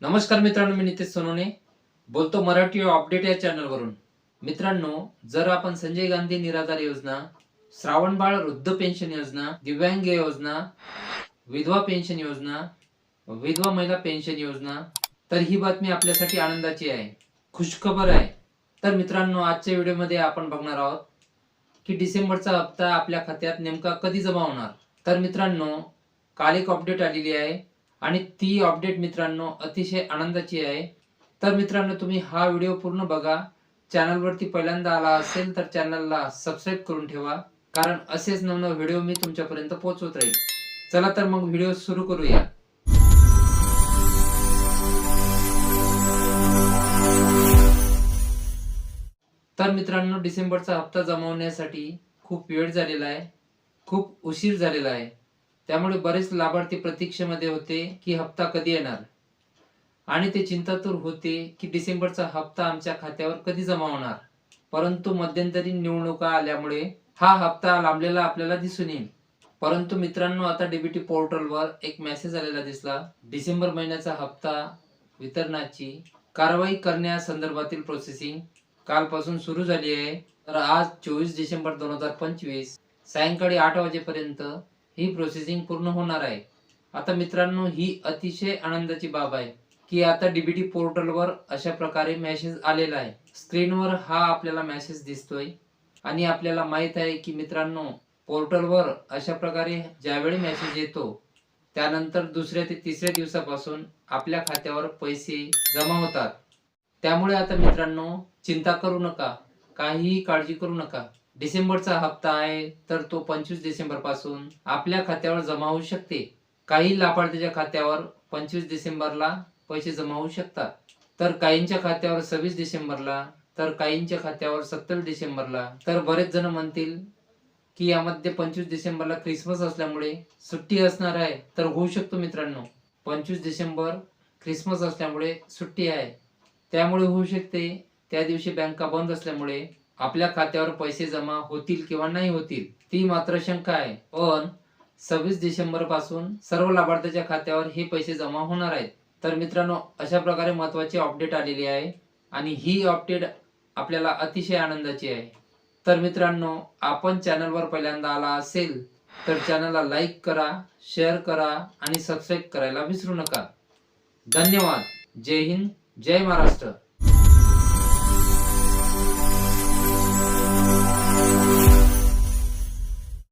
नमस्कार मित्रांनो, मी नितेश सोनवणे बोलतो मराठी अपडेट या चॅनलवरून। मित्रांनो, जर आपण संजय गांधी निराधार योजना, श्रावणबाळ वृद्ध पेन्शन योजना, दिव्यांग योजना, विधवा पेन्शन योजना, विधवा महिला पेन्शन योजना, तर ही बातमी आपल्यासाठी आनंदाची आहे, खुशखबर आहे। तर मित्रांनो, आजच्या व्हिडिओमध्ये आपण बघणार आहोत की डिसेंबरचा हप्ता आपल्या खात्यात नेमका कधी जमा होणार। तर मित्रांनो, काल एक अपडेट आलेली आहे आणि ती अपडेट मित्रांनो अतिशय आनंदाची आहे। तर मित्रांनो, तुम्ही हा व्हिडिओ पूर्ण बघा। चॅनलवरती पहिल्यांदा आला असेल तर चॅनलला सबस्क्राईब करून ठेवा, कारण असेच नवनवे व्हिडिओ मी तुमच्यापर्यंत पोहोचवत राहील। चला तर मग व्हिडिओ सुरू करूया। तर मित्रांनो, डिसेंबरचा हप्ता जमा होण्यासाठी खूप वेळ झालेला आहे, खूप उशीर झालेला आहे। त्यामुळे बरेच लाभार्थी प्रतीक्षेमध्ये होते की हप्ता कधी येणार, आणि ते चिंतातूर होते की डिसेंबरचा हप्ता आमच्या खात्यावर कधी जमा होणार। परंतु मध्यंतरी निवडणुका आल्यामुळे हा हप्ता लांबलेला आपल्याला दिसून येईल। परंतु मित्रांनो, आता डीबीटी पोर्टलवर एक मेसेज आलेला दिसला, डिसेंबर महिन्याचा हप्ता वितरणाची कारवाई करण्यासंदर्भातील प्रोसेसिंग कालपासून सुरू झाली आहे। तर आज 24 डिसेंबर 2025 सायंकाळी 8 वाजेपर्यंत ही प्रोसेसिंग पूर्ण होणार आहे। आता मित्रांनो, ही अतिशय आनंदाची बाब आहे की आता डीबीटी पोर्टलवर अशा प्रकारे मेसेज आलेला आहे। स्क्रीनवर हा आपल्याला मेसेज दिसतोय आणि आपल्याला माहित आहे की मित्रांनो, पोर्टलवर अशा प्रकारे ज्यावेळी मेसेज येतो त्यानंतर दुसऱ्या ते तिसऱ्या दिवसापासून आपल्या खात्यावर पैसे जमा होतात। त्यामुळे आता मित्रांनो, चिंता करू नका, काहीही काळजी करू नका। डिसेंबरचा हप्ता आहे तर तो 25 डिसेंबर पासून आपल्या खात्यावर जमा होऊ शकते। काही लाभार्थीच्या खात्यावर 25 डिसेंबरला पैसे जमा होऊ शकतात, तर काहींच्या खात्यावर 26 डिसेंबरला, तर काहींच्या खात्यावर 27 डिसेंबरला। तर बरेच जण म्हणतील की यामध्ये 25 डिसेंबरला क्रिसमस असल्यामुळे सुट्टी असणार आहे, तर होऊ शकतो मित्रांनो। 25 डिसेंबर क्रिसमस असल्यामुळे सुट्टी आहे, त्यामुळे होऊ शकते त्या दिवशी बँका बंद असल्यामुळे आपल्या खात्यावर पैसे जमा होतील किंवा नाही होतील, ती मात्र शंका आहे। पण 26 डिसेंबर पासून सर्व लाभार्थ्याच्या खात्यावर हे पैसे जमा होणार आहेत। तर मित्रांनो, अशा प्रकारे महत्त्वाची अपडेट आलेली आहे आणि ही अपडेट आपल्याला अतिशय आनंदाची आहे। तर मित्रांनो, आपण चॅनलवर पहिल्यांदा आला असेल तर चॅनलला लाईक करा, शेअर करा आणि सबस्क्राईब करायला विसरू नका। धन्यवाद। जय हिंद, जय महाराष्ट्र।